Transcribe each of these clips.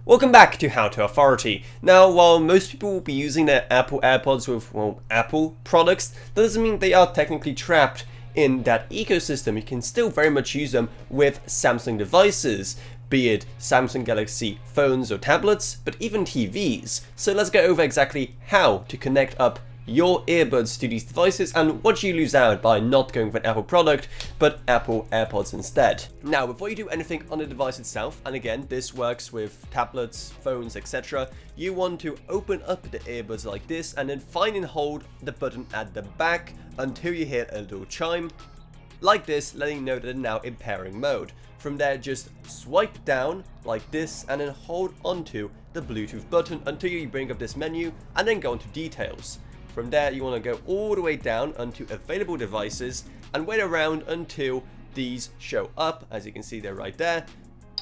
Welcome back to How to Authority. Now, while most people will be using their Apple AirPods with, well, Apple products, that doesn't mean they are technically trapped in that ecosystem. You can still very much use them with Samsung devices, be it Samsung Galaxy phones or tablets, but even TVs. So let's go over exactly how to connect up your earbuds to these devices and what you lose out by not going for an Apple product but Apple AirPods instead. Now, before you do anything on the device itself, and again this works with tablets, phones, etc., you want to open up the earbuds like this and then find and hold the button at the back until you hear a little chime like this, letting you know that they're now in pairing mode. From there, just swipe down like this and then hold onto the Bluetooth button until you bring up this menu and then go into details. From there, you want to go all the way down onto available devices and wait around until these show up, as you can see they're right there,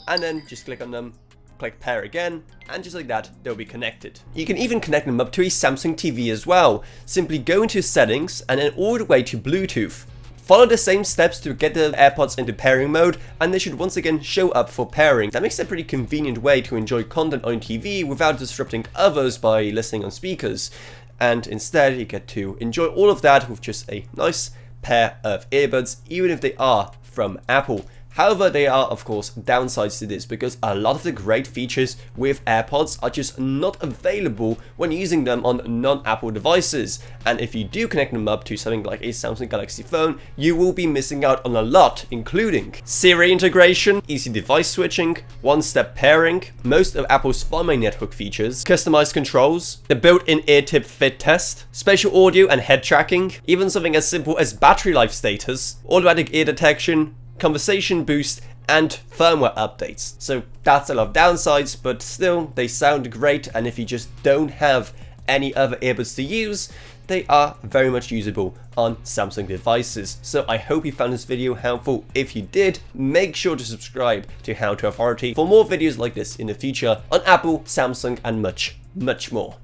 and then just click on them, click pair again, and just like that, they'll be connected. You can even connect them up to a Samsung TV as well. Simply go into settings and then all the way to Bluetooth. Follow the same steps to get the AirPods into pairing mode, and they should once again show up for pairing. That makes it a pretty convenient way to enjoy content on TV without disrupting others by listening on speakers. And instead you get to enjoy all of that with just a nice pair of earbuds, even if they are from Apple. However, there are of course downsides to this, because a lot of the great features with AirPods are just not available when using them on non-Apple devices. And if you do connect them up to something like a Samsung Galaxy phone, you will be missing out on a lot, including Siri integration, easy device switching, one-step pairing, most of Apple's Find My Network features, customized controls, the built-in ear tip fit test, spatial audio and head tracking, even something as simple as battery life status, automatic ear detection, conversation boost, and firmware updates. So that's a lot of downsides, but still they sound great, and if you just don't have any other earbuds to use, they are very much usable on Samsung devices. So I hope you found this video helpful. If you did, make sure to subscribe to How to Authority for more videos like this in the future on Apple, Samsung, and much more.